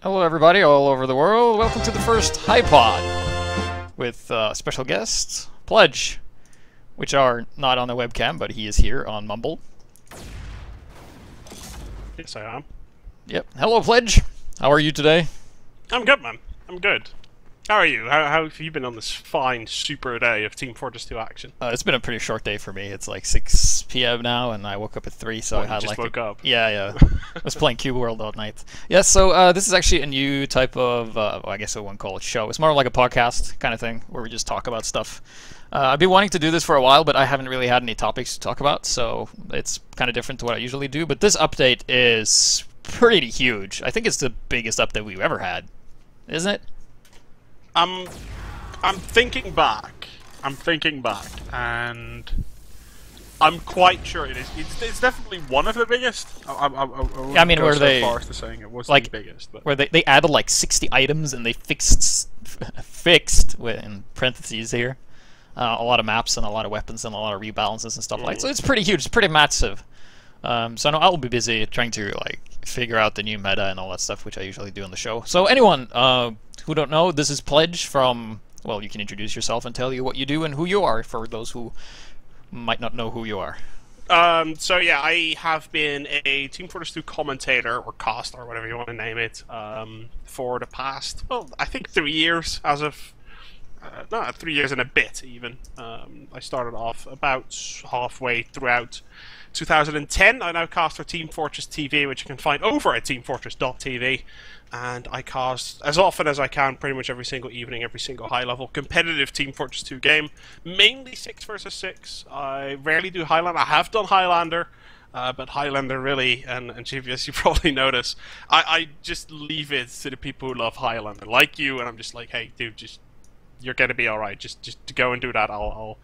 Hello everybody all over the world, welcome to the first HiPod with special guests, Pledge, which are not on the webcam, but he is here on Mumble. Yes, I am. Yep. Hello Pledge, how are you today? I'm good, man. I'm good. How are you? How have you been on this fine, super day of Team Fortress 2 action? It's been a pretty short day for me. It's like 6 p.m. now, and I woke up at 3, so I had just woke up. Yeah. I was playing Cube World all night. Yeah, so this is actually a new type of, well, I guess I wouldn't call it show. It's more like a podcast kind of thing, where we just talk about stuff. I've been wanting to do this for a while, but I haven't really had any topics to talk about, so it's kind of different to what I usually do. But this update is pretty huge. I think it's the biggest update we've ever had, isn't it? I'm thinking back. And I'm quite sure it is. It's definitely one of the biggest. I mean, where they far as to saying it was like the biggest, but where they added like 60 items and they fixed in parentheses here a lot of maps and a lot of weapons and a lot of rebalances and stuff like that. So it's pretty huge. It's pretty massive. So I know I'll be busy trying to like figure out the new meta and all that stuff, which I usually do on the show. So anyone who don't know, this is Pledge from, well, you can introduce yourself and tell you what you do and who you are for those who might not know who you are. So yeah, I have been a Team Fortress 2 commentator, or cast, or whatever you want to name it, for the past, well, I think 3 years, as of, no, 3 years and a bit, even. I started off about halfway throughout 2010. I now cast for Team Fortress TV, which you can find over at teamfortress.tv. And I cast as often as I can, pretty much every single evening, every single high-level competitive Team Fortress 2 game. Mainly 6 versus 6. I rarely do Highlander. I have done Highlander, but Highlander really, and HiGPS, you probably notice, I just leave it to the people who love Highlander, like you, and I'm just like, hey, dude, you're gonna be alright. Just go and do that. I'll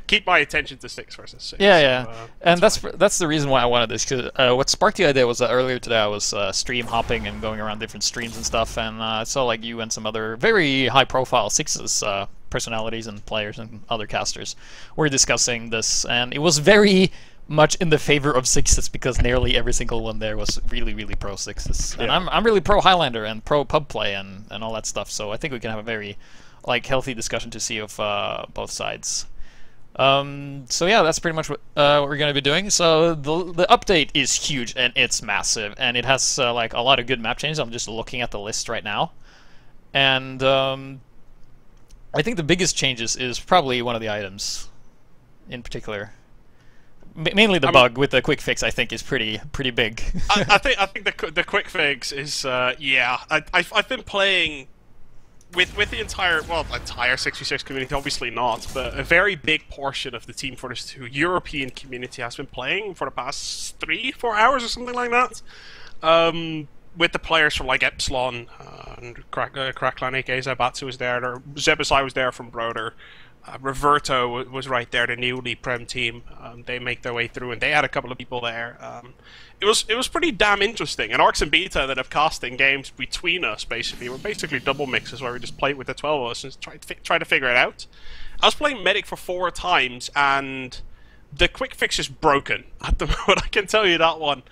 keep my attention to 6 versus 6. Yeah. So, and that's the reason why I wanted this, because what sparked the idea was that earlier today I was stream hopping and going around different streams and stuff, and I saw like you and some other very high-profile Sixes personalities and players and other casters were discussing this, and it was very much in the favor of Sixes because nearly every single one there was really, really pro Sixes. And I'm really pro Highlander and pro pub play and all that stuff, so I think we can have a very like healthy discussion to see of both sides. So yeah, that's pretty much what we're going to be doing. So the update is huge and it's massive, and it has like a lot of good map changes. I'm just looking at the list right now, and I think the biggest changes is probably one of the items in particular. Mainly the bug with the quick fix, I think, is pretty big. I think the quick fix is yeah. I've been playing with the entire 6v6 community, obviously not, but a very big portion of the Team Fortress 2 European community has been playing for the past 3-4 hours or something like that. With the players from like Epsilon and Crackline, aka Zabatsu was there, Zebasai was there from Broder. Roberto was right there, the newly Prem team. They make their way through, and they had a couple of people there. It was pretty damn interesting. And Arcs and Beta that have casting games between us, basically, were basically double mixes where we just played with the 12 of us and try to figure it out. I was playing Medic for 4 times, and the quick fix is broken at the moment. I can tell you that one.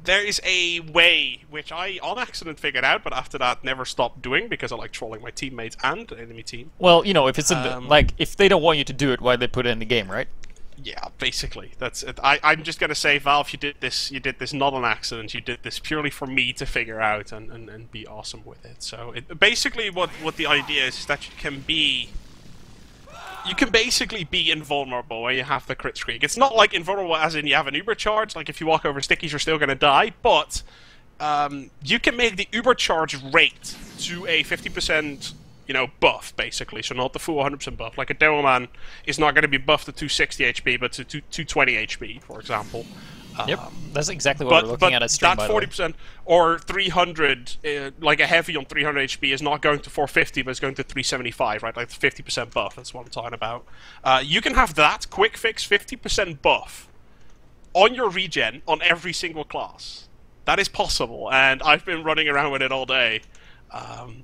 There is a way, which I on accident figured out, but after that never stopped doing because I like trolling my teammates and the enemy team. Well, you know, if it's in the, like if they don't want you to do it, why they put it in the game, right? Yeah, basically, that's it. I'm just gonna say, Valve, you did this not on accident. You did this purely for me to figure out and be awesome with it. So basically, what the idea is that you can basically be invulnerable when you have the crit streak. It's not like invulnerable as in you have an uber charge, like if you walk over stickies you're still going to die, but you can make the uber charge rate to a 50% buff, basically, so not the full 100% buff. Like a Demo Man is not going to be buffed to 260 HP, but to 220 HP, for example. Yep, that's exactly what we're looking at stream, that 40% or 300, like a heavy on 300 HP is not going to 450, but it's going to 375, right? Like 50% buff, that's what I'm talking about. You can have that quick fix 50% buff on your regen on every single class. That is possible, and I've been running around with it all day.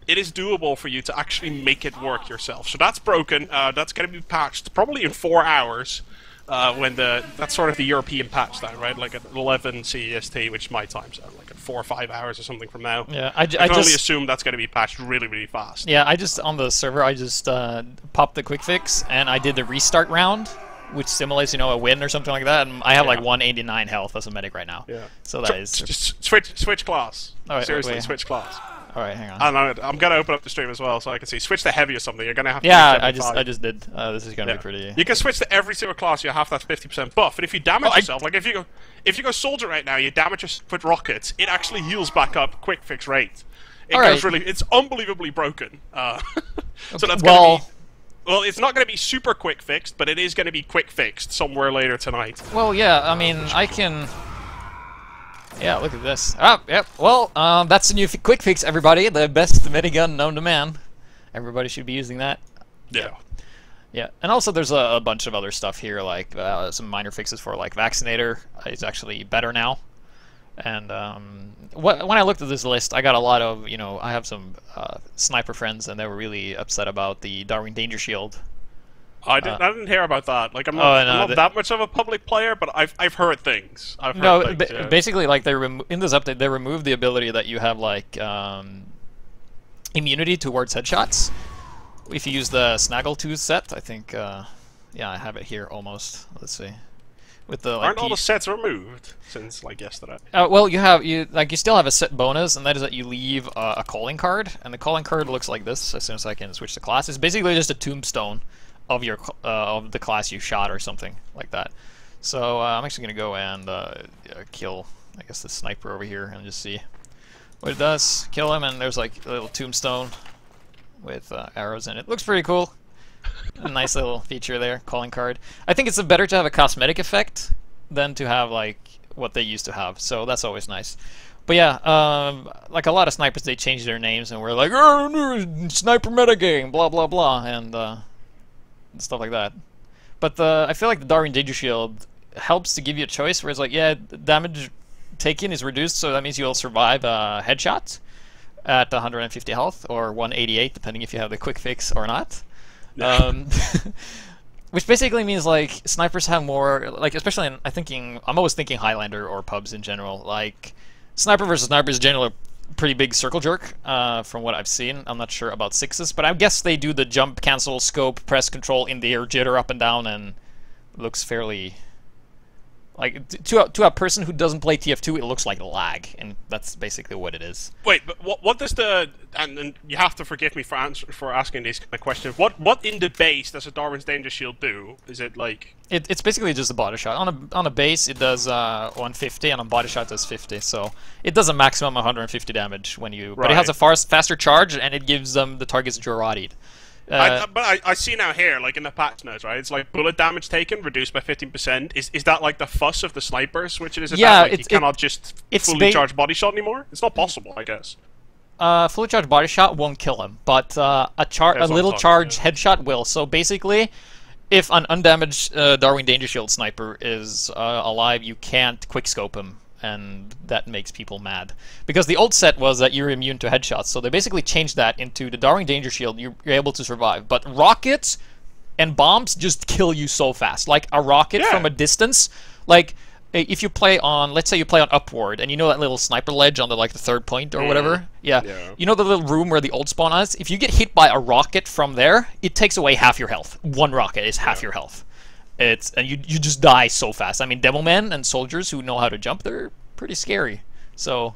It is doable for you to actually make it work yourself. So that's broken. That's going to be patched probably in 4 hours. when that's sort of the European patch time, right? Like at 11 CEST, which is my time zone, like at 4 or 5 hours or something from now. Yeah, I can just only assume that's going to be patched really, really fast. Yeah, I just on the server I just popped the quick fix and I did the restart round, which simulates a win or something like that. And I have like 189 health as a medic right now. Yeah. So that is just switch class. All right, Seriously, wait. switch class. All right, hang on. I'm gonna open up the stream as well so I can see. Switch to heavy or something. You're gonna have to. Yeah, I just did. This is gonna be pretty. You can switch to every single class. You have that 50% buff, and if you damage yourself, like if you go soldier right now, you damage yourself with rockets, it actually heals back up quick fix rate. It goes it's unbelievably broken. So that's gonna be. Well, it's not going to be super quick fixed, but it is going to be quick fixed somewhere later tonight. Well, yeah, I mean, I can. Yeah, look at this. Oh, yep. Well, that's the new quick fix, everybody. The best minigun known to man. Everybody should be using that. Yeah. Yeah, and also there's a bunch of other stuff here, like some minor fixes for like Vaccinator is actually better now. And when I looked at this list, I got a lot of, I have some sniper friends, and they were really upset about the Darwin Danger Shield. I didn't hear about that. Like, I'm not that much of a public player, but I've heard things. Basically, like in this update, they removed the ability that you have like immunity towards headshots if you use the Snaggletooth set. I think, yeah, I have it here almost. Let's see. With the, aren't all the sets removed since like yesterday? Well, you still have a set bonus, and that is that you leave a calling card, and the calling card looks like this. As soon as I can switch the class, it's basically just a tombstone of your of the class you shot or something like that. So I'm actually gonna go and kill, I guess, the sniper over here and just see what it does. Kill him, and there's like a little tombstone with arrows in it. Looks pretty cool. A nice little feature there, calling card. I think it's better to have a cosmetic effect than to have like what they used to have, so that's always nice. But yeah, like a lot of snipers, they change their names and we're like, oh, sniper metagame, blah blah blah, and stuff like that. But I feel like the Darwin Danger Shield helps to give you a choice where it's like, yeah, damage taken is reduced, so that means you'll survive headshots at 150 health or 188, depending if you have the quick fix or not. Which basically means like snipers have more, like, especially in, I'm always thinking Highlander or pubs in general. Like sniper versus sniper is generally a pretty big circle jerk from what I've seen. I'm not sure about sixes, but I guess they do the jump, cancel, scope, press, control in the air, jitter up and down, and looks fairly. Like, to a person who doesn't play TF2, it looks like lag, and that's basically what it is. Wait, but what does the... And you have to forgive me for asking these kind of questions. What in the base does a Darwin's Danger Shield do? Is it like... It's basically just a body shot. On a base, it does 150, and on body shot, it does 50. So it does a maximum 150 damage when you... Right. But it has a faster charge, and it gives them the targets Juradied. But I see now here, like in the patch notes, right? It's like bullet damage taken reduced by 15%. Is that like the fuss of the sniper switch? Is it that like, you cannot just fully charge body shot anymore? It's not possible, I guess. Fully charged body shot won't kill him, but a little charged headshot will. So basically, if an undamaged Darwin Danger Shield sniper is alive, you can't quickscope him. And that makes people mad. Because the old set was that you're immune to headshots, so they basically changed that into the Darwin Danger Shield, you're able to survive. But rockets and bombs just kill you so fast. Like, a rocket from a distance, like, if you play on, let's say you play on Upward, and you know that little sniper ledge on the, like, the third point or whatever? Yeah. You know the little room where the old spawn is? If you get hit by a rocket from there, it takes away half your health. One rocket is half your health. And you just die so fast. I mean, demomen and soldiers who know how to jump, they're pretty scary. So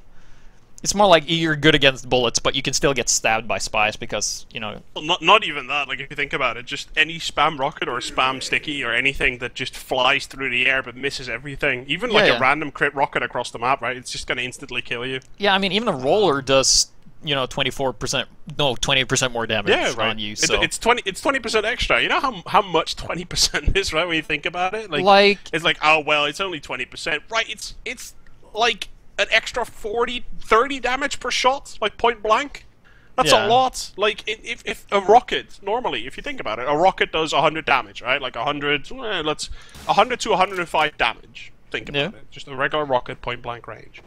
it's more like you're good against bullets, but you can still get stabbed by spies because, you know... Well, not even that. Like, if you think about it, just any spam rocket or spam sticky or anything that just flies through the air but misses everything, even like a random crit rocket across the map, right? It's just going to instantly kill you. Yeah, I mean, even a roller does... 20% more damage on you. So it's 20% extra. You know how much 20% is, right? When you think about it, like it's like, oh well, it's only 20%, right? It's like an extra 30 damage per shot, like point blank. That's a lot. Like if a rocket normally, if you think about it, a rocket does 100 damage, right? Like 100 to 105 damage. Think about it. Just a regular rocket point blank range.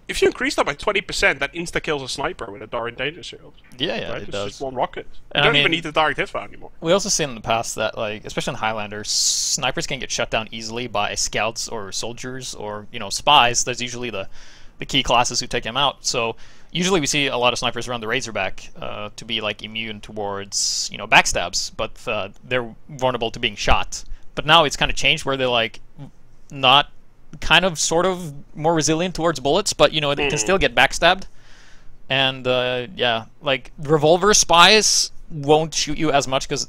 if you increase that by 20%, that insta kills a sniper with a Dark Danger Shield. Yeah, Right? it It's does. just one rocket. You And don't even need the direct hit value anymore. We also seen in the past that, like, especially in Highlander, snipers can get shut down easily by scouts or soldiers or, you know, spies. There's usually the key classes who take them out. So usually we see a lot of snipers around the Razorback to be, like, immune towards, you know, backstabs, but they're vulnerable to being shot. But now it's kind of changed where they're, like, not kind of sort of more resilient towards bullets, but, you know, they can still get backstabbed. And yeah, like revolver spies won't shoot you as much because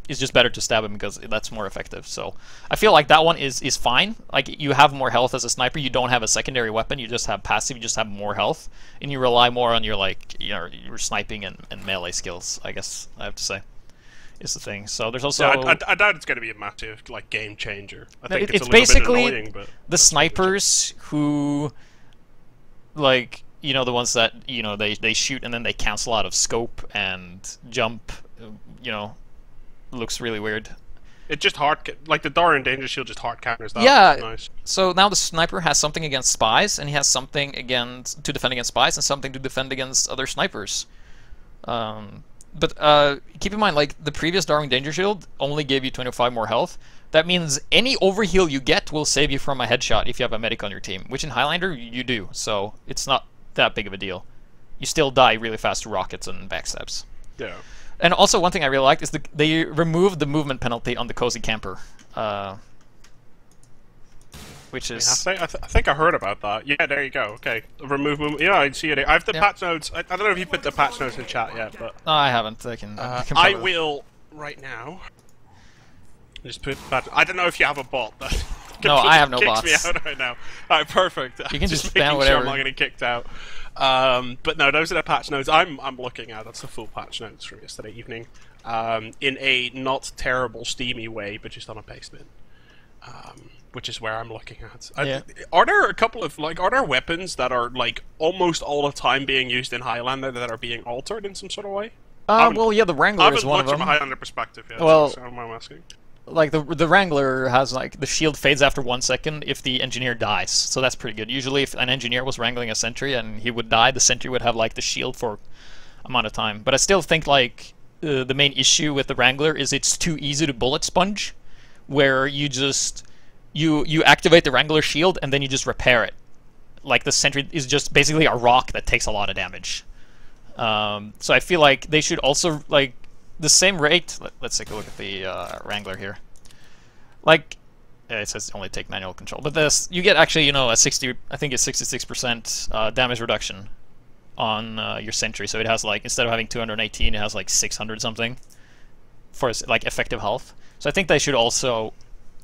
it's just better to stab them because that's more effective. So I feel like that one is fine. Like you have more health as a sniper, you don't have a secondary weapon, you just have passive, you just have more health, and you rely more on your like your sniping and melee skills. I guess I have to say is the thing. So there's also I doubt it's going to be a massive like game changer. I think it's a little basically bit annoying, but the snipers who like. You know, the ones that, you know, they shoot and then they cancel out of scope and jump, you know, looks really weird. It just like the Dark Danger Shield just hard counters that. Yeah, Nice. So now the sniper has something against spies, and he has something to defend against spies and something to defend against other snipers. But keep in mind, like, the previous Dark Danger Shield only gave you 25 more health. That means any overheal you get will save you from a headshot if you have a medic on your team, which in Highlander you do, so it's not that big of a deal. You still die really fast to rockets and backstabs. Yeah. And also one thing I really liked is they removed the movement penalty on the cozy camper, which is. I think I heard about that. Yeah, there you go. Okay, remove movement. Yeah, I see it. I have the patch notes. I don't know if you put the patch notes in chat yet, but No, I haven't. I can I will right now. Just put patch. I don't know if you have a bot. That No, I have no kicks bots. me out right now. Alright, perfect. You can just making spam whatever. Sure I'm not getting kicked out. But no, those are the patch notes I'm looking at. That's the full patch notes from yesterday evening. In a not terrible steamy way, but just on a paste bin. Which is where I'm looking at. Yeah. Are there a couple of are there weapons that are like almost all the time being used in Highlander that are being altered in some sort of way? Well, yeah, the I Wrangler haven't is one of looked from them. a Highlander perspective yet. Well, so I'm asking. Like the Wrangler has like the shield fades after 1 second if the engineer dies, so that's pretty good. Usually, if an engineer was wrangling a sentry and he would die, the sentry would have like the shield for amount of time. But I still think like the main issue with the Wrangler is it's too easy to bullet sponge, where you just you activate the Wrangler shield and then you just repair it. Like the sentry is just basically a rock that takes a lot of damage. So I feel like they should also like. The same rate. Let's take a look at the Wrangler here. Like, it says only take manual control, but this you get actually, you know, a 60. I think it's 66% damage reduction on your sentry. So it has like instead of having 218, it has like 600 something for like effective health. So I think they should also,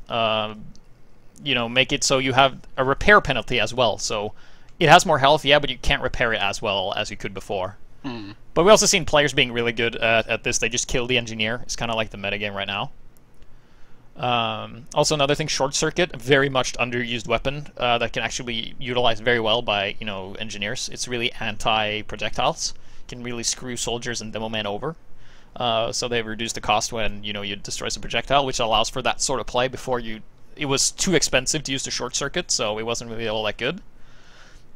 you know, make it so you have a repair penalty as well. So it has more health, yeah, but you can't repair it as well as you could before. But we also seen players being really good at this. They just kill the engineer. It's kind of like the metagame right now. Also another thing, short circuit, very much underused weapon that can actually be utilized very well by, you know, engineers. It's really anti-projectiles. Can really screw soldiers and demo men over. So they've reduced the cost when, you know, you destroy a projectile, which allows for that sort of play before you. It was too expensive to use the short circuit, so it wasn't really all that good.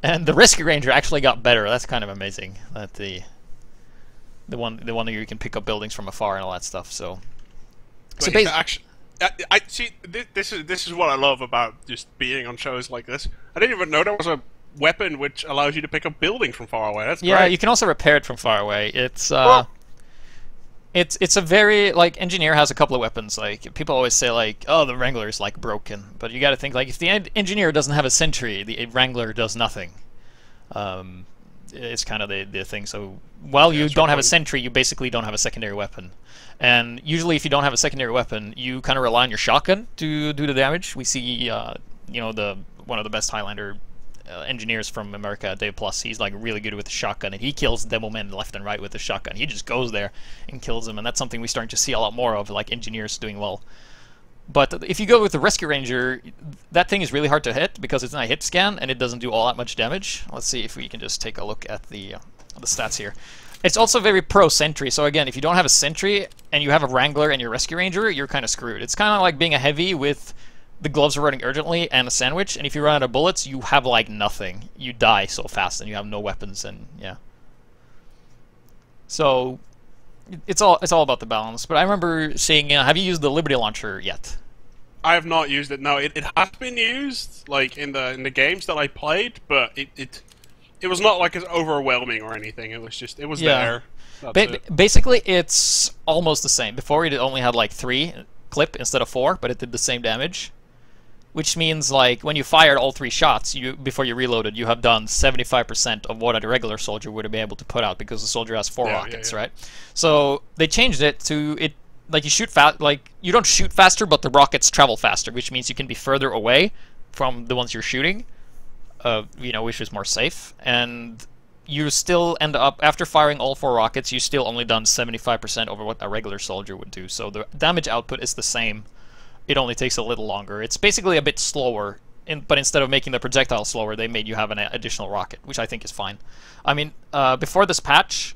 And the Rescue Ranger actually got better. That's kind of amazing. That the one where you can pick up buildings from afar and all that stuff. So Actually, I see. This is what I love about just being on shows like this. I didn't even know there was a weapon which allows you to pick up buildings from far away. That's yeah, great. you can also repair it from far away. It's a very, like, engineer has a couple of weapons. Like, people always say, like, oh, the Wrangler is, like, broken. But you gotta think, like, if the engineer doesn't have a sentry, the Wrangler does nothing. It's kind of the thing. So, while you don't have a sentry, you basically don't have a secondary weapon. And usually, if you don't have a secondary weapon, you kind of rely on your shotgun to do the damage. We see, you know, one of the best Highlander engineers from America, Dave Plus, he's like really good with the shotgun, and he kills demo men left and right with the shotgun. He just goes there and kills them, and that's something we're starting to see a lot more of, like engineers doing well. But if you go with the Rescue Ranger, that thing is really hard to hit because it's not a hit scan and it doesn't do all that much damage. Let's see if we can just take a look at the stats here. It's also very pro sentry, so again, if you don't have a sentry and you have a Wrangler and your Rescue Ranger, you're kind of screwed. It's kind of like being a heavy with the gloves are running urgently, and a sandwich, and if you run out of bullets, you have like nothing. You die so fast, and you have no weapons, and yeah. So it's all about the balance. But I remember seeing, have you used the Liberty Launcher yet? I have not used it. No, it has been used like in the games that I played, but it was not like as overwhelming or anything. It was just there. Basically, it's almost the same. Before it only had like 3 clip instead of 4, but it did the same damage. Which means, like, when you fired all 3 shots, before you reloaded, you have done 75% of what a regular soldier would have been able to put out, because the soldier has 4 rockets, right? So they changed it to like you shoot like you don't shoot faster, but the rockets travel faster, which means you can be further away from the ones you're shooting, you know, which is more safe. And you still end up, after firing all 4 rockets, you still only done 75% over what a regular soldier would do. So the damage output is the same. It only takes a little longer. It's basically a bit slower, but instead of making the projectile slower, they made you have an additional rocket, which I think is fine. I mean, before this patch,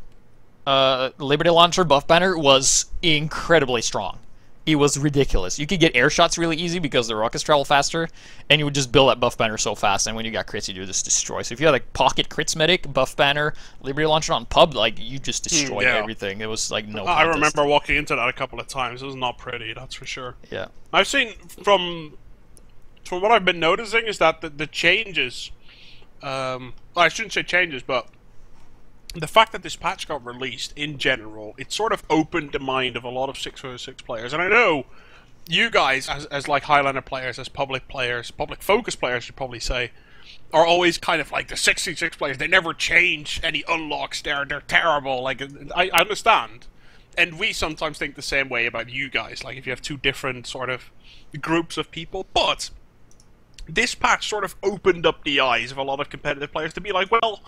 Liberty Launcher buff banner was incredibly strong. It was ridiculous. You could get air shots really easy because the rockets travel faster, and you would just build that buff banner so fast, and when you got crits, you just destroy. So if you had like Pocket Crits Medic, buff banner, Liberty Launcher on pub, like, you just destroyed everything. It was like no contest. I remember walking into that a couple of times. It was not pretty, that's for sure. Yeah. I've seen, from what I've been noticing, is that the changes, well, I shouldn't say changes, but the fact that this patch got released, in general, it sort of opened the mind of a lot of 606 players. And I know you guys, as like Highlander players, as public players, public focus players, you'd probably say, are always kind of like the 606 players. They never change any unlocks. They're terrible. Like, I understand. And we sometimes think the same way about you guys. Like, if you have 2 different sort of groups of people. But this patch sort of opened up the eyes of a lot of competitive players to be like, well,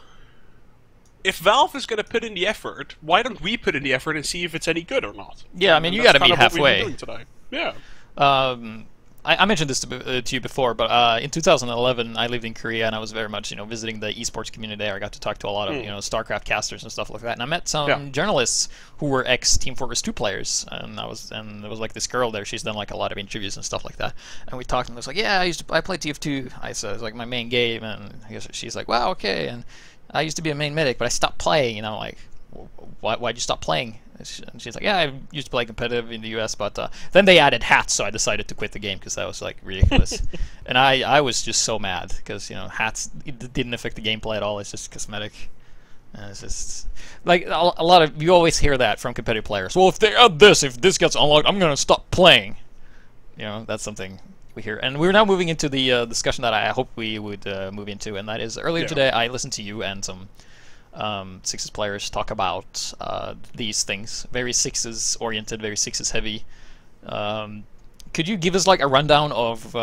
if Valve is going to put in the effort, why don't we put in the effort and see if it's any good or not? Yeah, I mean, you got to meet halfway. Yeah. I mentioned this to you before, but in 2011, I lived in Korea, and I was very much, visiting the esports community there. I got to talk to a lot of, StarCraft casters and stuff like that, and I met some journalists who were ex-Team Fortress 2 players, and there was like this girl there. She's done like a lot of interviews and stuff like that, and we talked, and I was like, yeah, I played TF2. I said, it's like my main game, and she's like, wow, okay, and I used to be a main medic, but I stopped playing, like, why'd you stop playing? And she's like, yeah, I used to play competitive in the US, but then they added hats, so I decided to quit the game because that was like ridiculous. And I was just so mad because hats, it didn't affect the gameplay at all. It's just cosmetic. And it's just like a lot of, you always hear that from competitive players. Well, if they add this, if this gets unlocked, I'm gonna stop playing. That's something we hear. And we're now moving into the discussion that I hope we would move into, and that is earlier today I listened to you and some Sixes players talk about these things, very Sixes oriented, very Sixes heavy. Could you give us like a rundown of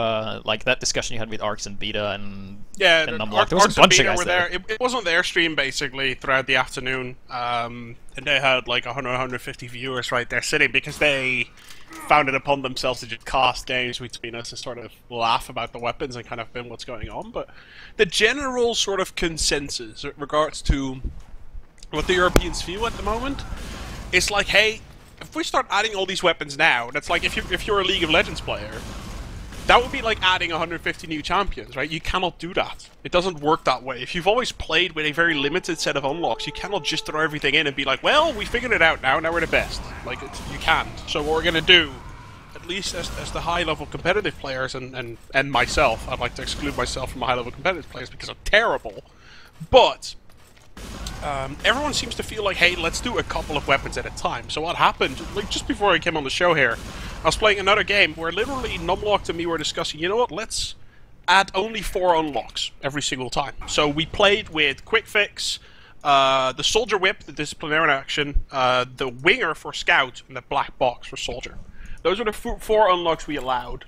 like that discussion you had with Arcs and Beta and Numlock? There was a bunch of guys there. It was on their stream basically throughout the afternoon, and they had like 100, 150 viewers right there sitting because they found it upon themselves to just cast games between us and sort of laugh about the weapons and kind of film what's going on. But the general sort of consensus in regards to what the Europeans feel at the moment is like, hey, if we start adding all these weapons now, that's like if you're a League of Legends player, that would be like adding 150 new champions, right? You cannot do that. It doesn't work that way. If you've always played with a very limited set of unlocks, you cannot just throw everything in and be like, well, we figured it out now we're the best. Like, you can't. So what we're going to do, at least as the high-level competitive players, and myself, I'd like to exclude myself from high-level competitive players because I'm terrible, but everyone seems to feel like, hey, let's do a couple of weapons at a time. So what happened, like just before I came on the show here, I was playing another game where literally Numlock and me were discussing, you know what, let's add only 4 unlocks every single time. So we played with Quick Fix, the Soldier Whip, the Disciplinarian Action, the Winger for Scout, and the Black Box for Soldier. Those were the 4 unlocks we allowed.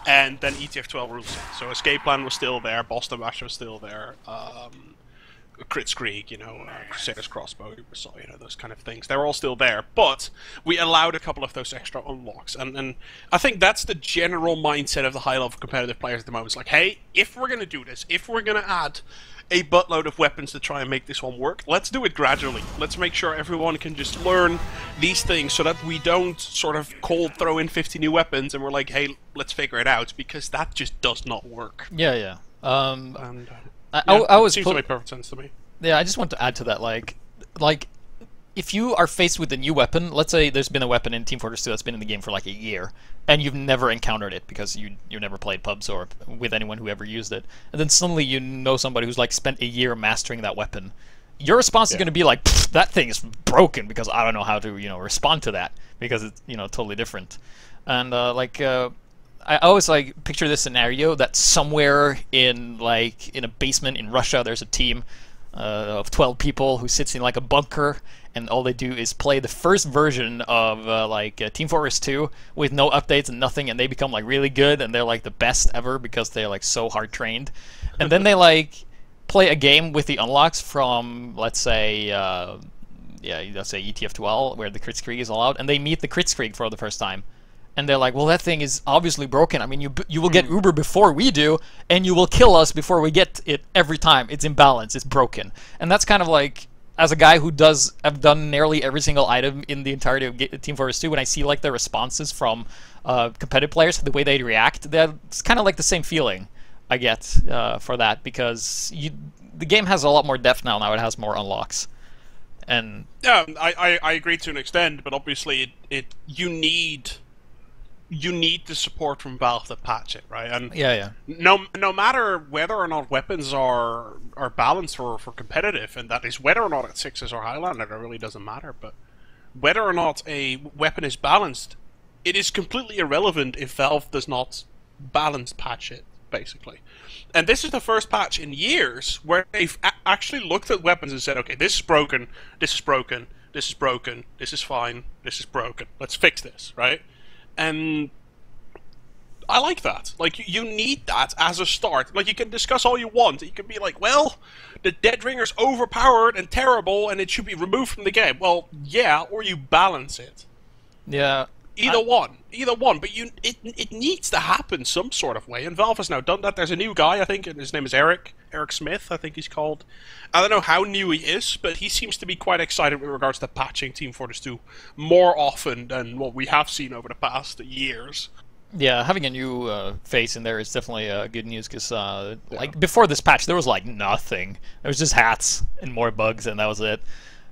And then ETF 12 rules. So Escape Plan was still there, Boston Bash was still there, Kritzkrieg, Crusader's Crossbow, so, those kind of things. They're all still there, but we allowed a couple of those extra unlocks, and I think that's the general mindset of the high-level competitive players at the moment. It's like, hey, if we're going to do this, if we're going to add a buttload of weapons to try and make this one work, let's do it gradually. Let's make sure everyone can just learn these things so that we don't sort of cold throw in 50 new weapons and we're like, hey, let's figure it out, because that just does not work. Yeah. I was seems to make perfect sense to me. Yeah, I just want to add to that, like, if you are faced with a new weapon, let's say there's been a weapon in Team Fortress 2 that's been in the game for like a year, and you've never encountered it because you never played pubs or with anyone who ever used it, and then suddenly you know somebody who's like spent a year mastering that weapon, your response is going to be like, that thing is broken, because I don't know how to respond to that, because it's totally different. And I always like picture this scenario that somewhere in a basement in Russia there's a team of 12 people who sits in like a bunker, and all they do is play the first version of Team Fortress 2 with no updates and nothing, and they become like really good, and they're like the best ever because they're like so hard trained. And then they like play a game with the unlocks from, let's say ETF12, where the Kritzkrieg is allowed, and they meet the Kritzkrieg for the first time. And they're like, well, that thing is obviously broken. I mean, you will get Uber before we do, and you will kill us before we get it every time. It's imbalanced. It's broken. And that's kind of like, as a guy who have done nearly every single item in the entirety of Team Fortress 2, when I see like the responses from competitive players, the way they react, it's kind of like the same feeling I get for that, because the game has a lot more depth now. Now it has more unlocks. And yeah, I agree to an extent, but obviously you need the support from Valve to patch it, right? And no matter whether or not weapons are balanced for competitive, and that is whether or not it's Sixes or Highlander, it really doesn't matter, but whether or not a weapon is balanced, it is completely irrelevant if Valve does not balance patch it, basically. And this is the first patch in years where they've actually looked at weapons and said, okay, this is broken, this is broken, this is broken, this is fine, this is broken, let's fix this, right? And I like that. Like, you need that as a start. Like, you can discuss all you want. You can be like, well, the Dead Ringer's overpowered and terrible and it should be removed from the game. Well, yeah, or you balance it. Yeah. Either one, but it needs to happen some sort of way, and Valve has now done that. There's a new guy, I think, and his name is Eric Smith, I think he's called. I don't know how new he is, but he seems to be quite excited with regards to patching Team Fortress 2 more often than what we have seen over the past years. Yeah, having a new face in there is definitely good news, because like before this patch there was like nothing. There was just hats and more bugs, and that was it.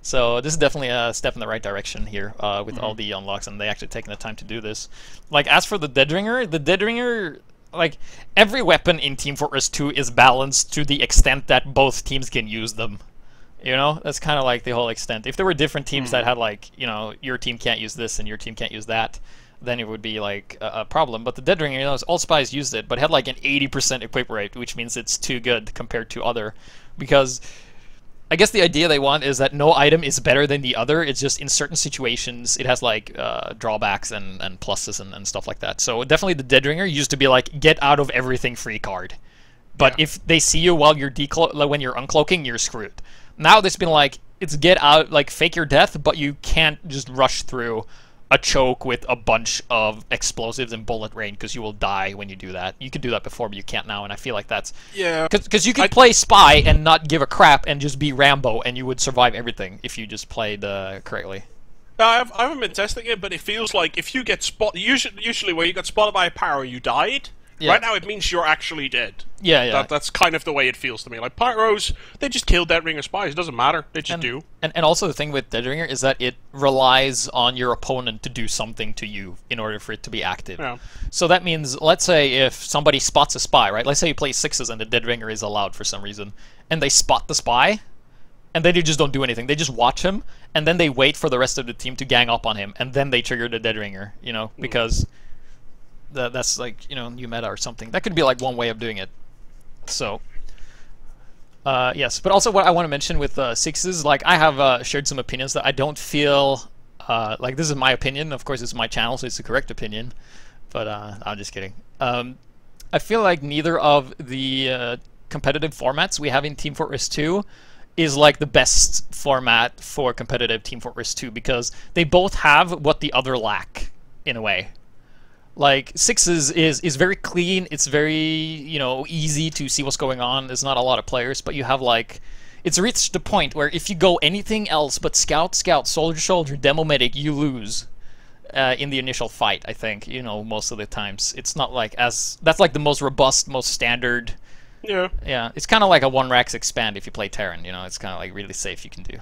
So this is definitely a step in the right direction here with all the unlocks, and they actually taking the time to do this. Like, as for the Dead Ringer, like, every weapon in Team Fortress 2 is balanced to the extent that both teams can use them. That's kind of like the whole extent. If there were different teams that had like, your team can't use this and your team can't use that, then it would be like a problem. But the Dead Ringer, all spies used it, but it had like an 80% equip rate, which means it's too good compared to other, because I guess the idea they want is that no item is better than the other. It's just in certain situations it has like drawbacks and pluses and stuff like that. So definitely the Dead Ringer used to be like, get out of everything free card. But if they see you while you're when you're uncloaking, you're screwed. Now it's been like, it's get out, like fake your death, but you can't just rush through a choke with a bunch of explosives and bullet rain, because you will die when you do that. You could do that before, but you can't now, and I feel like that's... Yeah. Because you could play Spy and not give a crap and just be Rambo, and you would survive everything if you just played correctly. I haven't been testing it, but it feels like if you get spotted... Usually where you got spotted by a pyro, you died. Yeah. Right now it means you're actually dead. Yeah. That's kind of the way it feels to me. Like, pyros, they just kill Dead Ringer spies. It doesn't matter. They just do. And also the thing with Dead Ringer is that it relies on your opponent to do something to you in order for it to be active. Yeah. So that means, let's say if somebody spots a spy, right? Let's say you play Sixes and the Dead Ringer is allowed for some reason, and they spot the spy, and then you just don't do anything. They just watch him, and then they wait for the rest of the team to gang up on him, and then they trigger the Dead Ringer, because... That's like, new meta or something. That could be like one way of doing it. So, yes. But also what I want to mention with Sixes, like, I have shared some opinions that I don't feel, like, this is my opinion. Of course, it's my channel, so it's the correct opinion. But I'm just kidding. I feel like neither of the competitive formats we have in Team Fortress 2 is like the best format for competitive Team Fortress 2 because they both have what the other lack in a way. Like Sixes is very clean. It's very easy to see what's going on. There's not a lot of players, but you have like it's reached the point where if you go anything else but scout, soldier, soldier, demo medic, you lose in the initial fight. I think most of the times it's not like that's like the most robust, most standard. Yeah, it's kind of like a 1-Rax expand if you play Terran. It's kind of like really safe. You can do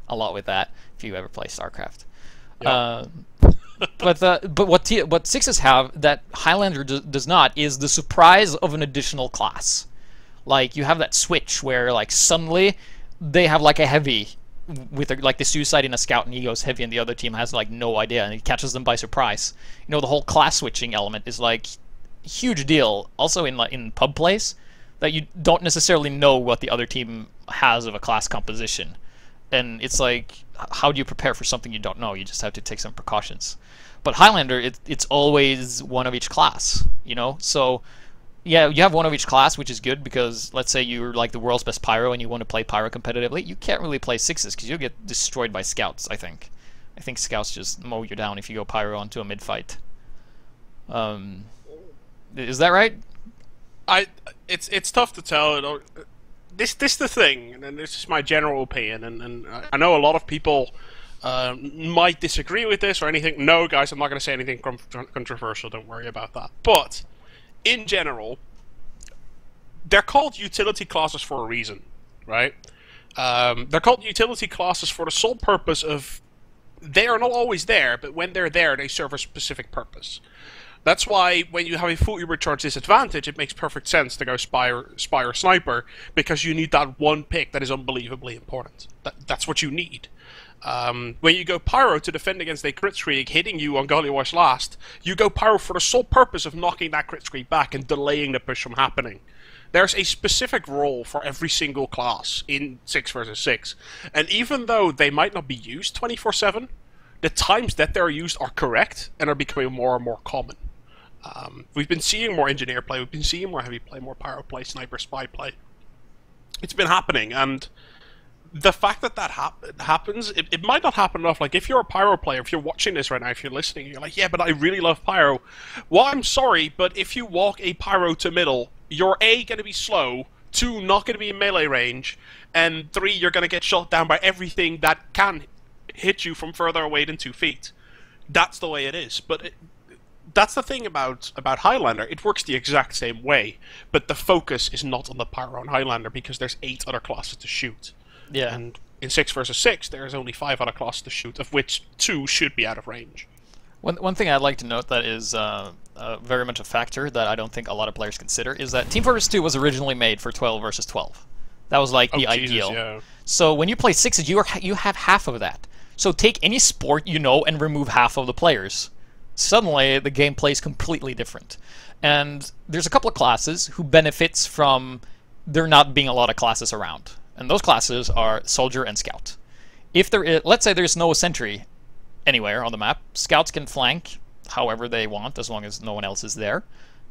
a lot with that if you ever play StarCraft. Yeah. But what Sixes have that Highlander does not is the surprise of an additional class. Like you have that switch where like suddenly they have like a heavy with like the suicide in a scout and he goes heavy and the other team has like no idea and it catches them by surprise. The whole class switching element is like a huge deal. Also in pub plays that you don't necessarily know what the other team has of a class composition. And it's like, how do you prepare for something you don't know? You just have to take some precautions. But Highlander, it's always one of each class, So, yeah, you have one of each class, which is good because let's say you're like the world's best pyro and you want to play pyro competitively, you can't really play Sixes because you'll get destroyed by scouts. I think scouts just mow you down if you go pyro onto a mid fight. Is that right? It's tough to tell. This the thing, and this is my general opinion, and I know a lot of people might disagree with this or anything. No, guys, I'm not going to say anything controversial. Don't worry about that. But in general, they're called utility classes for a reason, right? They're called utility classes for the sole purpose of they are not always there, but when they're there, they serve a specific purpose. That's why when you have a fully recharged disadvantage, it makes perfect sense to go spy or sniper, because you need that one pick that is unbelievably important. That's what you need. When you go pyro to defend against a crit streak hitting you on Gully Wash last, you go pyro for the sole purpose of knocking that crit streak back and delaying the push from happening. There's a specific role for every single class in 6 versus 6, and even though they might not be used 24/7, the times that they're used are correct and are becoming more and more common. We've been seeing more engineer play, we've been seeing more heavy play, more pyro play, sniper, spy play. It's been happening, and the fact that happens, it might not happen enough. Like, if you're a pyro player, if you're watching this right now, if you're listening, you're like, yeah, but I really love pyro. Well, I'm sorry, but if you walk a pyro to middle, you're A, going to be slow, 2, not going to be in melee range, and 3, you're going to get shot down by everything that can hit you from further away than 2 feet. That's the way it is, but that's the thing about Highlander. It works the exact same way, but the focus is not on the pyro on Highlander because there's 8 other classes to shoot. Yeah. And in 6 versus 6, there's only 5 other classes to shoot, of which 2 should be out of range. One thing I'd like to note that is very much a factor that I don't think a lot of players consider is that Team Fortress 2 was originally made for 12 versus 12. That was like the ideal. Yeah. So when you play Sixes, you have half of that. So take any sport and remove half of the players. Suddenly the game plays completely different. And there's a couple of classes who benefits from there not being a lot of classes around. And those classes are Soldier and Scout. If there is, let's say there's no sentry anywhere on the map, Scouts can flank however they want as long as no one else is there.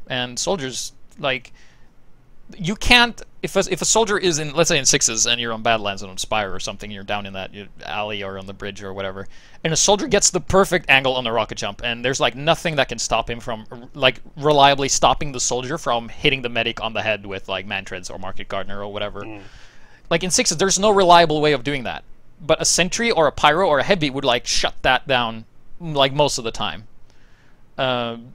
And Soldiers, like, you can't, if a soldier is in, let's say in Sixes and you're on Badlands and on Spire or something, you're down in that alley or on the bridge or whatever, and a soldier gets the perfect angle on the rocket jump, and there's like nothing that can stop him from, like, reliably stopping the soldier from hitting the medic on the head with like Mantreads or Market Gardener or whatever. Like in Sixes, there's no reliable way of doing that. But a sentry or a pyro or a heavy would like shut that down like most of the time.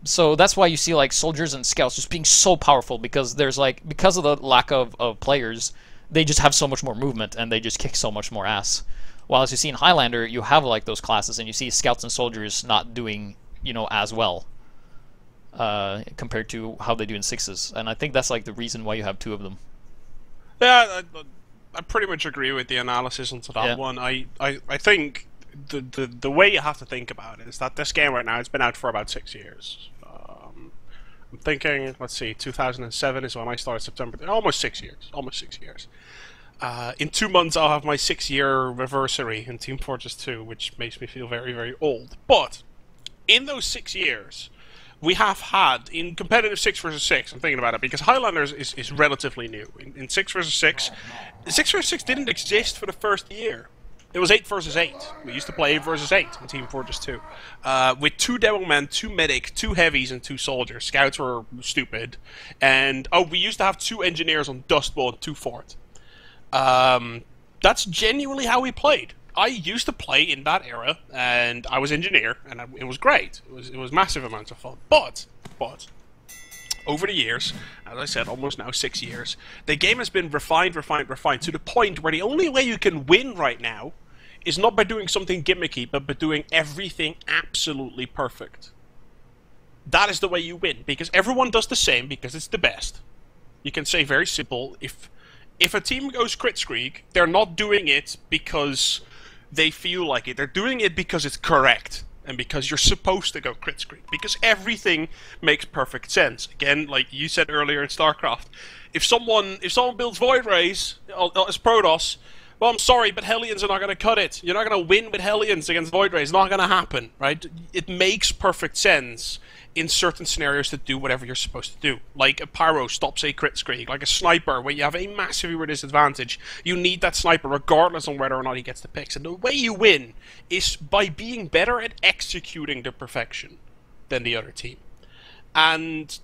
So that's why you see like soldiers and scouts just being so powerful, because there's like, because of the lack of players, they just have so much more movement and they just kick so much more ass. While as you see in Highlander, you have like those classes and you see scouts and soldiers not doing, as well compared to how they do in Sixes. And I think that's like the reason why you have 2 of them. Yeah, I pretty much agree with the analysis onto that one. I think the way you have to think about it is that this game right now, it's been out for about 6 years. I'm thinking, let's see, 2007 is when I started, September. Almost 6 years. Almost 6 years. In 2 months, I'll have my 6-year anniversary in Team Fortress 2, which makes me feel very, very old. But in those 6 years, we have had, in competitive 6 versus 6, I'm thinking about it, because Highlanders is relatively new. In 6 versus 6, 6 versus 6 didn't exist for the first year. It was 8 versus 8. We used to play 8 versus 8 in Team Fortress 2. With 2 demo men, 2 medic, 2 heavies, and 2 soldiers. Scouts were stupid. And, we used to have 2 engineers on Dust Bowl and 2 fort. That's genuinely how we played. I used to play in that era, and I was engineer, and it was great. It was massive amounts of fun. But over the years, as I said, almost now 6 years, the game has been refined to the point where the only way you can win right now is not by doing something gimmicky, but by doing everything absolutely perfect. That is the way you win, because everyone does the same, because it's the best. You can say very simple, if a team goes crit streak, they're not doing it because they feel like it. They're doing it because it's correct. And because you're supposed to go crit streak. Because everything makes perfect sense. Again, like you said earlier in StarCraft, if someone builds Void Rays as Protoss, well, I'm sorry, but Hellions are not going to cut it. You're not going to win with Hellions against Void Rays. It's not going to happen, right? It makes perfect sense in certain scenarios to do whatever you're supposed to do. Like a Pyro stops a crit streak. Like a Sniper, where you have a massive disadvantage. You need that Sniper regardless on whether or not he gets the picks. And the way you win is by being better at executing to perfection than the other team. And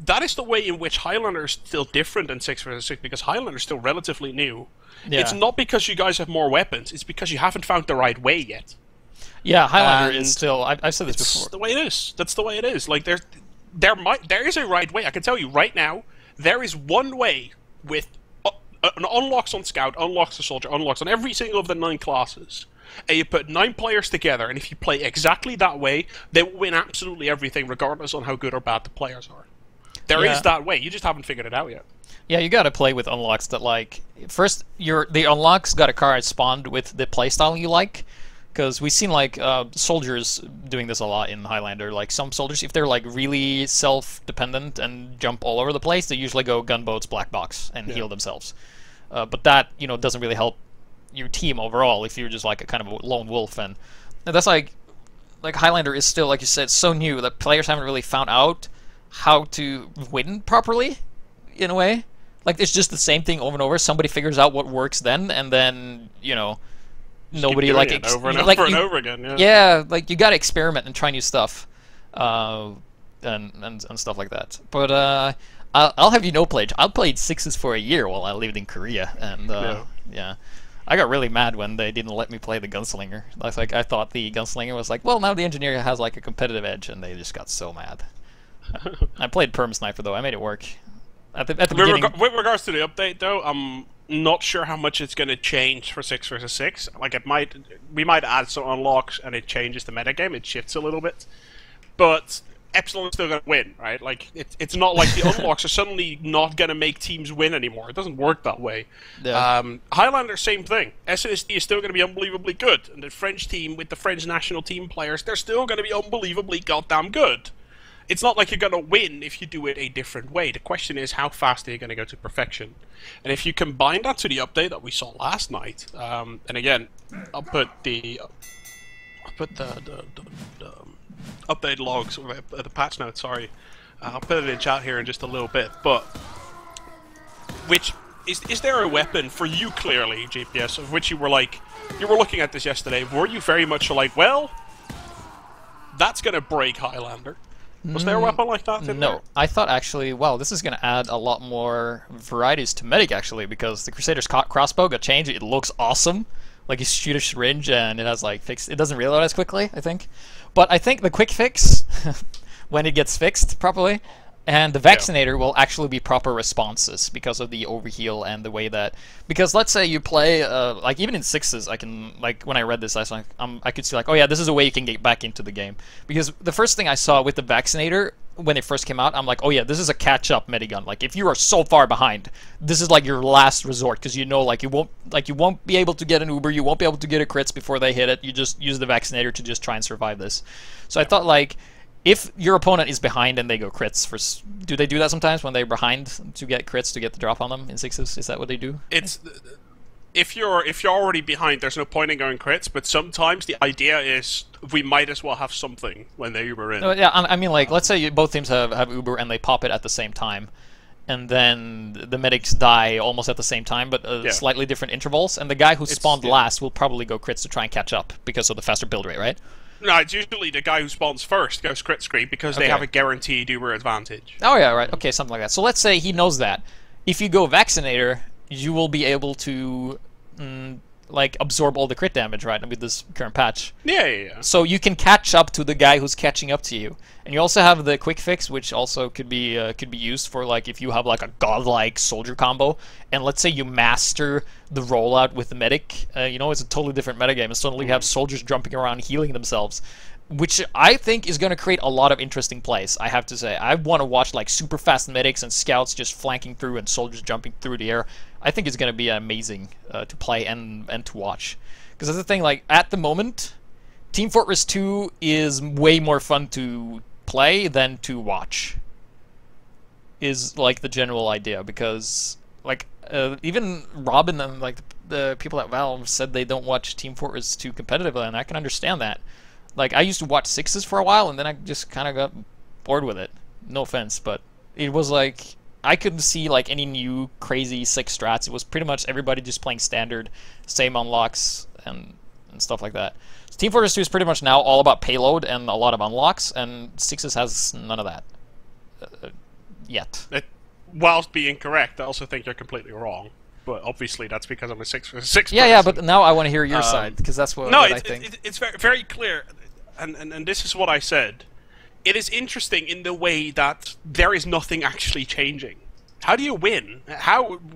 that is the way in which Highlander is still different than 6 vs 6, because Highlander is still relatively new. Yeah. It's not because you guys have more weapons, it's because you haven't found the right way yet. Yeah, Highlander is still... I've said this before. That's the way it is. That's the way it is. Like, there is a right way. I can tell you right now, there is one way with an unlocks on Scout, unlocks on Soldier, unlocks on every single of the 9 classes. And you put 9 players together, and if you play exactly that way, they will win absolutely everything, regardless on how good or bad the players are. There is that way. You just haven't figured it out yet. Yeah, you gotta play with unlocks that, like... First, the unlocks got a card spawned with the playstyle you like. Because we've seen, like, soldiers doing this a lot in Highlander. Like, some soldiers, if they're, like, really self-dependent and jump all over the place, they usually go gunboats, black box, and heal themselves. But that, doesn't really help your team overall if you're just, like, a kind of a lone wolf. And that's, like Highlander is still, like you said, so new that players haven't really found out how to win properly, in a way. Like, it's just the same thing over and over. Somebody figures out what works then, and then, nobody like over and over and over again. Yeah, like you gotta experiment and try new stuff, and stuff like that. But I'll have you know, Pledge, I played 6s for a year while I lived in Korea, and yeah, I got really mad when they didn't let me play the Gunslinger. Like I thought the Gunslinger was like, well, now the Engineer has like a competitive edge, and they just got so mad. I played Perm Sniper though. I made it work. At the beginning. With regards to the update though, not sure how much it's going to change for 6 vs 6. Like we might add some unlocks and it changes the metagame. It shifts a little bit, but Epsilon's still going to win, right? Like it's not like the unlocks are suddenly not going to make teams win anymore. It doesn't work that way. Yeah. Highlander, same thing. SNSD is still going to be unbelievably good, and the French team with the French national team players, they're still going to be unbelievably goddamn good. It's not like you're going to win if you do it a different way. The question is, how fast are you going to go to perfection? And if you combine that to the update that we saw last night, and again, I'll put the update logs, or the patch notes, sorry. I'll put it in chat here in just a little bit. But, is there a weapon for you, clearly, HiGPS, of which you were looking at this yesterday, were you very much like, well, that's going to break Highlander? Was there a weapon like that in there? I thought actually, wow, this is going to add a lot more varieties to Medic, actually, because the Crusader's crossbow got changed. It looks awesome. Like, you shoot a syringe, and it has, like, it doesn't reload as quickly, I think. But I think the quick fix, when it gets fixed properly, and the Vaccinator will actually be proper responses because of the overheal and the way that... Because let's say you play, like, even in 6s, I can, like, when I read this, I could see, like, oh yeah, this is a way you can get back into the game. Because the first thing I saw with the Vaccinator, when it first came out, I'm like, oh yeah, this is a catch-up minigun. Like, if you are so far behind, this is, like, your last resort, because you know, like, you won't be able to get an Uber, you won't be able to get a crits before they hit it, you just use the Vaccinator to just try and survive this. So I thought, like... If your opponent is behind and they go crits, do they do that sometimes when they're behind to get crits to get the drop on them in 6s? Is that what they do? It's if you're already behind, there's no point in going crits. But sometimes the idea is we might as well have something when they Uber in. Yeah, I mean, like, let's say both teams have Uber and they pop it at the same time, and then the medics die almost at the same time, but slightly different intervals. And the guy who spawned last will probably go crits to try and catch up because of the faster build rate, right? No, it's usually the guy who spawns first goes crit screen because they have a guaranteed Uber advantage. Oh yeah, right. Okay, something like that. So let's say he knows that. If you go Vaccinator, you will be able to like absorb all the crit damage, right, with this current patch. Yeah. So you can catch up to the guy who's catching up to you. And you also have the quick fix, which also could be used for like if you have like a godlike soldier combo, and let's say you master the rollout with the medic. You know, it's a totally different metagame, and suddenly you have soldiers jumping around healing themselves, which I think is going to create a lot of interesting plays. I have to say, I want to watch like super fast medics and scouts just flanking through and soldiers jumping through the air. I think it's going to be amazing to play and to watch. Because that's the thing, like at the moment, Team Fortress 2 is way more fun to play than to watch. Is like the general idea, because like even Robin and like the people at Valve said they don't watch Team Fortress 2 competitively, and I can understand that. Like I used to watch sixes for a while, and then I just kind of got bored with it. No offense, but it was like I couldn't see like any new crazy six strats. It was pretty much everybody just playing standard, same unlocks and stuff like that. So Team Fortress 2 is pretty much now all about payload and a lot of unlocks, and sixes has none of that yet. Whilst being correct, I also think you're completely wrong. But obviously that's because I'm a six person. Yeah, but now I want to hear your side, because that's what I think. It's very, very clear, and this is what I said. It is interesting in the way that there is nothing actually changing. How do you win?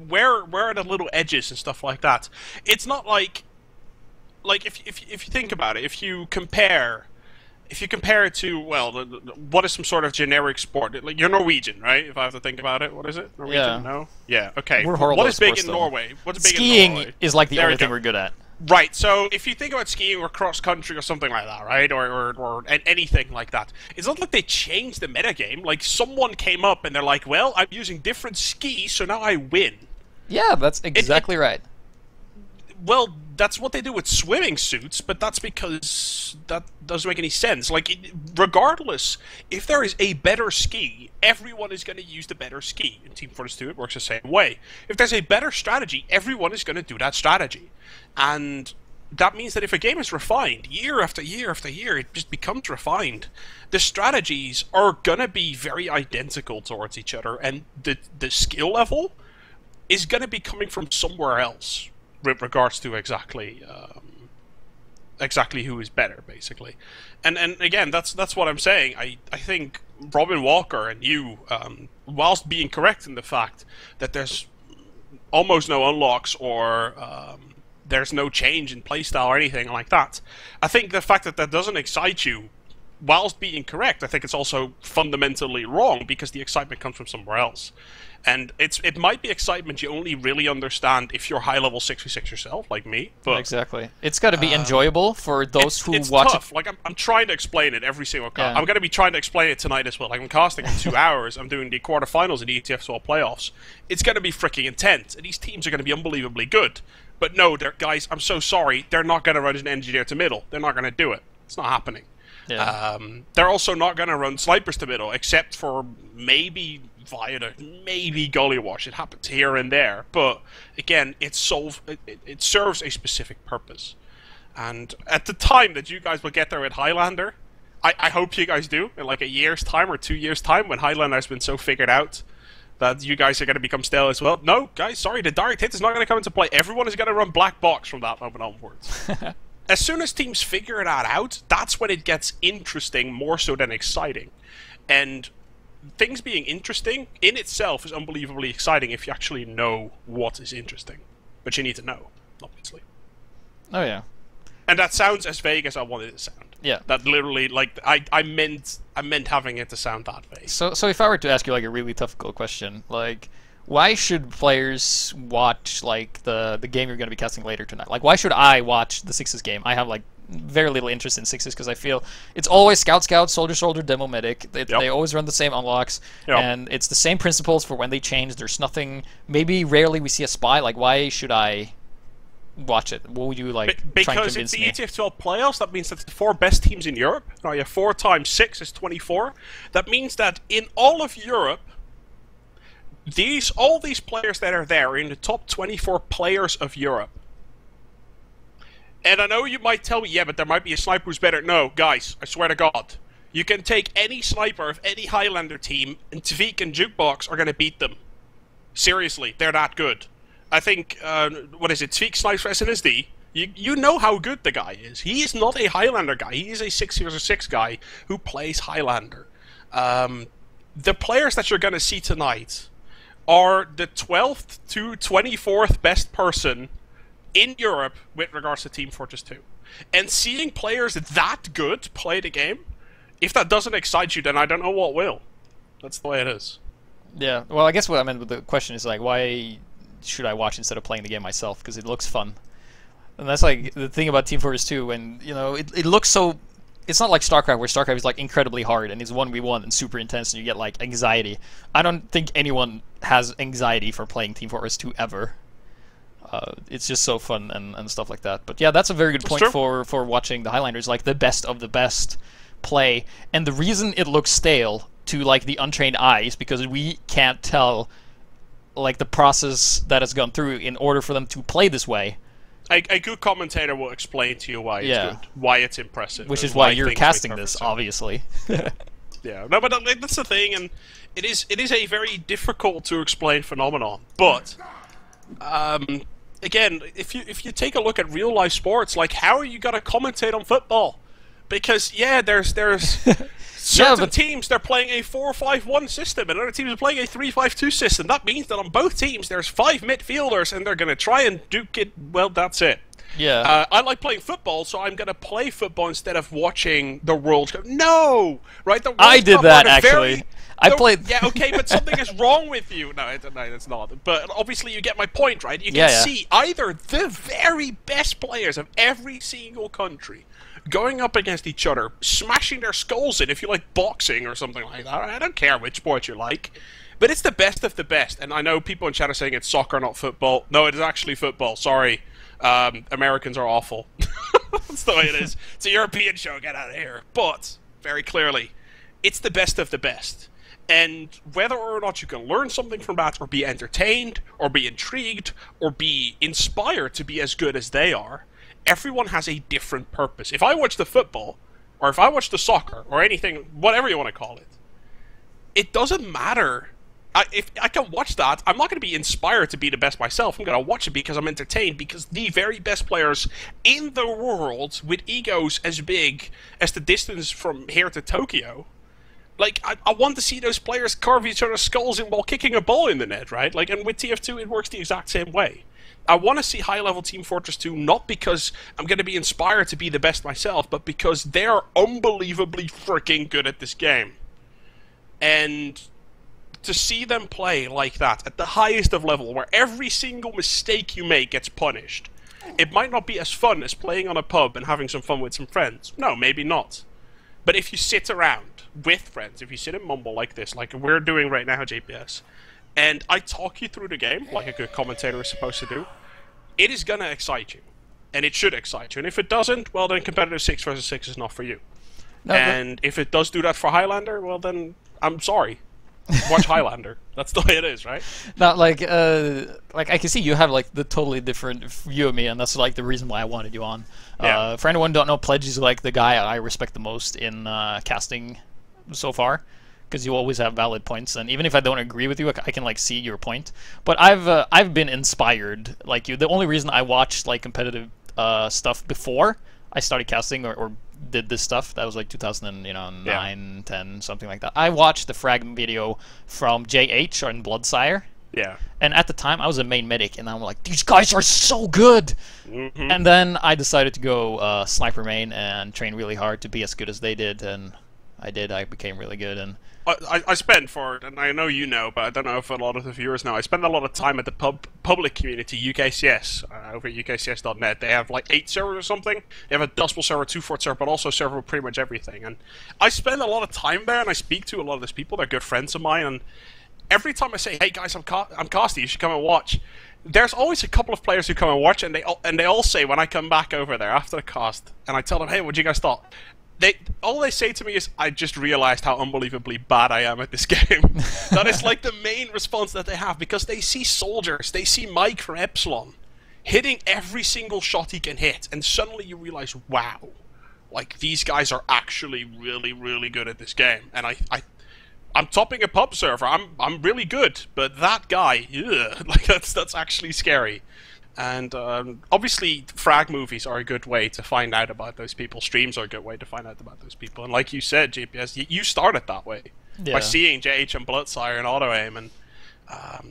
Where are the little edges and stuff like that? It's not like if you think about it, if you compare it to, well, what is some sort of generic sport? Like, you're Norwegian, right? If I have to think about it, what is it? Norwegian? Yeah. No? Yeah, okay. We're horrible what is big in though. Norway? What's big Skiing in Norway? is like the only thing we're good at. Right, so if you think about skiing or cross-country or something like that, right, or anything like that, it's not like they changed the metagame. Like, someone came up and they're like, well, I'm using different skis, so now I win. Yeah, that's exactly right. Well, that's what they do with swimming suits, but that's because that doesn't make any sense. Like, regardless, if there is a better ski, everyone is going to use the better ski. In Team Fortress 2, it works the same way. If there's a better strategy, everyone is going to do that strategy. And that means that if a game is refined, year after year after year, it just becomes refined. The strategies are going to be very identical towards each other, and the skill level is going to be coming from somewhere else with regards to exactly who is better, basically. And again, that's what I'm saying. I think Robin Walker and you, whilst being correct in the fact that there's almost no unlocks or there's no change in playstyle or anything like that, I think the fact that that doesn't excite you, whilst being correct, I think it's also fundamentally wrong, because the excitement comes from somewhere else. And it might be excitement you only really understand if you're high-level 6v6 yourself, like me. But exactly. It's got to be enjoyable for those who it's watch tough. Like, I'm trying to explain it every single cast. I'm going to be trying to explain it tonight as well. Like, I'm casting in 2 hours. I'm doing the quarterfinals in the ETF playoffs. It's going to be freaking intense. And these teams are going to be unbelievably good. But no, guys, I'm so sorry. They're not going to run an engineer to middle. They're not going to do it. It's not happening. Yeah. They're also not going to run snipers to middle, except for maybe Viaduct, maybe Gullywash. It happens here and there, but again, it serves a specific purpose. And at the time that you guys will get there with Highlander, I hope you guys do, in like a year's time or 2 years' time, when Highlander has been so figured out that you guys are going to become stale as well. No, guys, sorry, the direct hit is not going to come into play. Everyone is going to run black box from that moment onwards. As soon as teams figure that out, that's when it gets interesting more so than exciting. And things being interesting in itself is unbelievably exciting if you actually know what is interesting. But you need to know, obviously. Oh, yeah. And that sounds as vague as I wanted it to sound. Yeah. That literally, like, I meant having it to sound that vague. So if I were to ask you, like, a really tough question, like, why should players watch, like, the game you're going to be casting later tonight? Like, why should I watch the Sixes game? I have, like, very little interest in Sixes because I feel it's always Scout, Soldier, Demo, Medic. They always run the same unlocks, and it's the same principles for when they change. There's nothing... Maybe rarely we see a spy. Like, why should I watch it? What would you, like, try and convince me? Because it's the ETF 12 playoffs. That means that the 4 best teams in Europe... Now, you have 4 times 6 is 24. That means that in all of Europe... all these players that are there are in the top 24 players of Europe. And I know you might tell me, yeah, but there might be a sniper who's better. No, guys, I swear to God. You can take any sniper of any Highlander team, and Tavik and Jukebox are going to beat them. Seriously, they're that good. I think, what is it, Tavik snipes for SNSD. You know how good the guy is. He is not a Highlander guy. He is a 6 guy who plays Highlander. The players that you're going to see tonight are the 12th to 24th best person in Europe with regards to Team Fortress 2. And seeing players that good play the game, if that doesn't excite you, then I don't know what will. That's the way it is. Yeah, well, I guess what I meant with the question is, like, why should I watch instead of playing the game myself? Because it looks fun. And that's, like, the thing about Team Fortress 2, and, you know, it looks so... It's not like StarCraft, where StarCraft is, like, incredibly hard, and it's 1v1 and super intense, and you get, like, anxiety. I don't think anyone has anxiety for playing Team Fortress 2 ever. It's just so fun and stuff like that. But yeah, that's a very good point for watching the Highlanders, like the best of the best play. And the reason it looks stale to like the untrained eye is because we can't tell like the process that has gone through in order for them to play this way. A good commentator will explain to you why it's good, why it's impressive. Which is why you're casting this, obviously. Yeah, no, but that's the thing, and it is a very difficult to explain phenomenon. But again, if you take a look at real life sports, like how are you gonna commentate on football? Because yeah, there's certain teams they're playing a 4-5-1 system, and other teams are playing a 3-5-2 system. That means that on both teams there's 5 midfielders, and they're gonna try and duke it. Well, that's it. Yeah. I like playing football, so I'm gonna play football instead of watching the World Cup. No, right? I did that actually. I played. Yeah, okay, but something is wrong with you. No, it's not. But obviously, you get my point, right? You can see either the very best players of every single country going up against each other, smashing their skulls in. If you like boxing or something like that, I don't care which sport you like. But it's the best of the best. And I know people in chat are saying it's soccer, not football. No, it is actually football. Sorry. Americans are awful. That's the way it is. It's a European show, get out of here. But, very clearly, it's the best of the best. And whether or not you can learn something from that, or be entertained, or be intrigued, or be inspired to be as good as they are, everyone has a different purpose. If I watch the football, or if I watch the soccer, or anything, whatever you want to call it, it doesn't matter. If I can watch that, I'm not going to be inspired to be the best myself. I'm going to watch it because I'm entertained, because the very best players in the world, with egos as big as the distance from here to Tokyo, like, I want to see those players carve each other's skulls in while kicking a ball in the net, right? Like, and with TF2, it works the exact same way. I want to see high-level Team Fortress 2, not because I'm going to be inspired to be the best myself, but because they're unbelievably freaking good at this game. And to see them play like that, at the highest of level, where every single mistake you make gets punished, it might not be as fun as playing on a pub and having some fun with some friends. No, maybe not. But if you sit around with friends, if you sit and mumble like this, like we're doing right now at HiGPS, and I talk you through the game, like a good commentator is supposed to do, it is going to excite you. And it should excite you. And if it doesn't, well then competitive 6 versus 6 is not for you. No, and if it does do that for Highlander, well then, I'm sorry. Watch Highlander. That's the way it is, right? Now, like I can see you have like the totally different view of me, and that's like the reason why I wanted you on. Yeah. For anyone who don't know, Pledge is like the guy I respect the most in casting so far, because you always have valid points, and even if I don't agree with you, I can like see your point. But I've been inspired like you. The only reason I watched like competitive stuff before I started casting or did this stuff, that was like 2009, 10, something like that. I watched the fragment video from JH on Bloodsire. Yeah. And at the time, I was a main medic, and I'm like, these guys are so good! Mm-hmm. And then I decided to go sniper main and train really hard to be as good as they did, and I did. I became really good, and I spent and I know you know, but I don't know if a lot of the viewers know, I spend a lot of time at the public community, UKCS, over at ukcs.net. They have like 8 servers or something. They have a Dustbowl server, 2-Fort server, but also a server with pretty much everything. And I spend a lot of time there, and I speak to a lot of these people. They're good friends of mine, and every time I say, hey guys, I'm casting, you should come and watch, there's always a couple of players who come and watch, and they all say when I come back over there after the cast, and I tell them, hey, what do you guys thought? all they say to me is, "I just realized how unbelievably bad I am at this game." That is like the main response that they have, because they see soldiers, they see Mike from Epsilon hitting every single shot he can hit, and suddenly you realize, wow, like these guys are actually really, really good at this game. And I'm topping a pub server. I'm really good, but that guy, ugh, like that's actually scary. And obviously, frag movies are a good way to find out about those people. Streams are a good way to find out about those people. And like you said, GPS, you started that way by seeing JH and Bloodsire and Auto Aim, and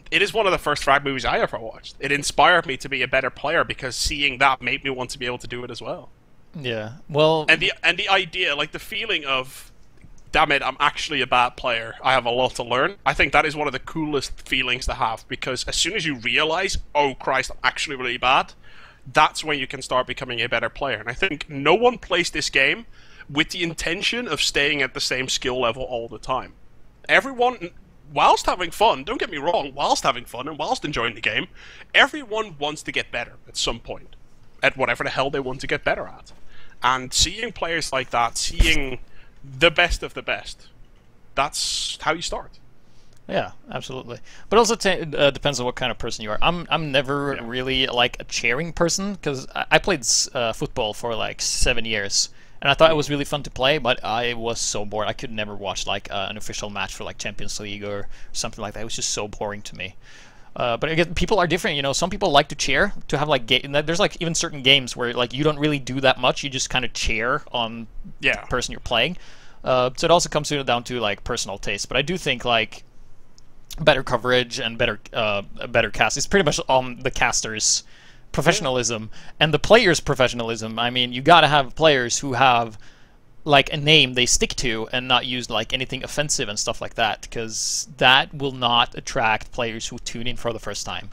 it is one of the first frag movies I ever watched. It inspired me to be a better player, because seeing that made me want to be able to do it as well. Yeah, well, and the idea, like the feeling of, damn it, I'm actually a bad player, I have a lot to learn. I think that is one of the coolest feelings to have, because as soon as you realize, oh Christ, I'm actually really bad, that's when you can start becoming a better player. And I think no one plays this game with the intention of staying at the same skill level all the time. Everyone, whilst having fun, don't get me wrong, whilst having fun and whilst enjoying the game, everyone wants to get better at some point, at whatever the hell they want to get better at. And seeing players like that, seeing the best of the best, that's how you start. Yeah, absolutely. But also depends on what kind of person you are. I'm never really like a cheering person, because I played football for like 7 years, and I thought it was really fun to play, but I was so bored. I could never watch like an official match for like Champions League or something like that. It was just so boring to me. But again, people are different, you know. Some people like to cheer, to have like there's like even certain games where like you don't really do that much. You just kind of cheer on the person you're playing. So it also comes down to like personal taste. But I do think like better coverage and better cast is pretty much on the casters' professionalism and the players' professionalism. I mean, you got to have players who have like a name they stick to and not use like anything offensive and stuff like that, because that will not attract players who tune in for the first time.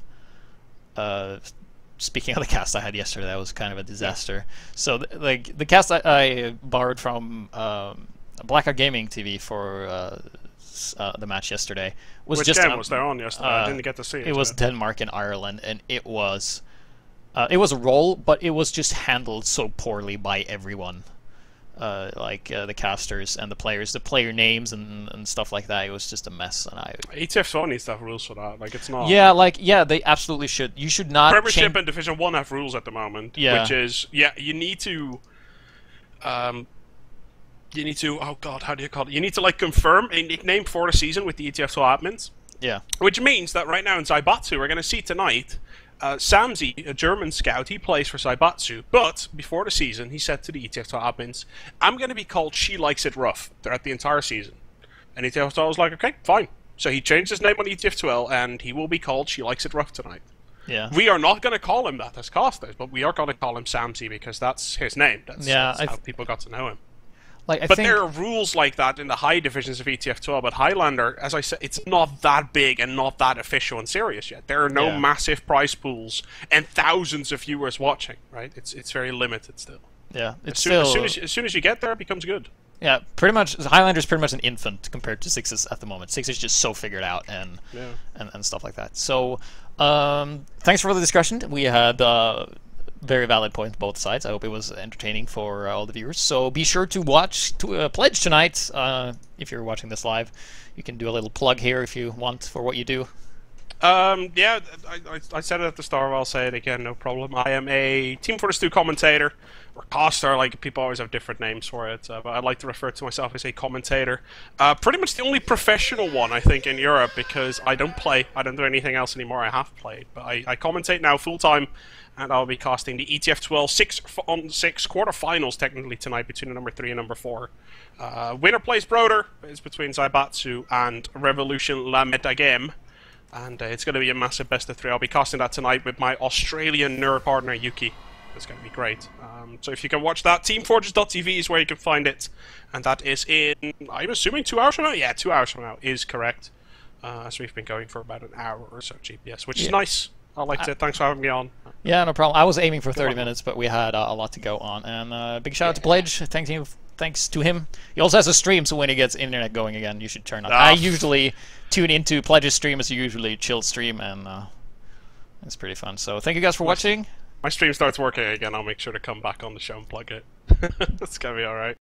Speaking of the cast I had yesterday, that was kind of a disaster. So like the cast I borrowed from Blackout Gaming TV for the match yesterday was Which game was there on yesterday? I didn't get to see it. It was Denmark and Ireland, and it was a roll, but it was just handled so poorly by everyone. The casters and the players, the player names and stuff like that. It was just a mess, and ETF needs to have rules for that. Like, it's not. Yeah, they absolutely should. You should not. Premiership and Division 1 have rules at the moment. Yeah. Which is, you need to. Oh God, how do you call it? You need to like confirm a nickname for the season with the ETF admins. Yeah. Which means that right now in Zaibatsu, we're going to see tonight. Samzi, a German scout, he plays for Zaibatsu, but before the season, he said to the ETF admins, "I'm going to be called She Likes It Rough throughout the entire season." And ETF was like, "Okay, fine." So he changed his name on ETF12, and he will be called She Likes It Rough tonight. Yeah. We are not going to call him that as casters, but we are going to call him Samzi because that's his name. That's how people got to know him. But there are rules like that in the high divisions of ETF12, but Highlander, as I said, it's not that big and not that official and serious yet. There are no massive prize pools and thousands of viewers watching, right? It's very limited still. Yeah, as soon as you get there, it becomes good. Yeah, pretty much. Highlander is pretty much an infant compared to Sixes at the moment. Six is just so figured out and stuff like that. So, thanks for the discussion. We had very valid points both sides. I hope it was entertaining for all the viewers. So be sure to watch Pledge tonight. If you're watching this live, you can do a little plug here if you want for what you do. Yeah, I said it at the start, I'll say it again, no problem. I am a Team Fortress 2 commentator, or caster, like people always have different names for it, but I like to refer to myself as a commentator. Pretty much the only professional one, I think, in Europe, because I don't play, I don't do anything else anymore. I have played, but I commentate now full-time, and I'll be casting the ETF12 6-on-6 quarterfinals technically tonight between the number 3 and number 4. Winner plays Broder. It's between Zaibatsu and Revolution La Metagame. And it's going to be a massive best of 3. I'll be casting that tonight with my Australian nerd partner Yuki. It's going to be great. So if you can watch that, teamfortress.tv is where you can find it. And that is in, I'm assuming 2 hours from now? Yeah, 2 hours from now is correct. As we've been going for about an hour or so GPS, which is nice. I liked it. Thanks for having me on. Yeah, no problem. I was aiming for 30 minutes, but we had a lot to go on. And big shout out to Pledge. Thanks to him. He also has a stream, so when he gets internet going again, you should turn on. I usually tune into Pledge's stream. It's usually a chill stream, and it's pretty fun. So thank you guys for watching. My stream starts working again. I'll make sure to come back on the show and plug it. That's going to be alright.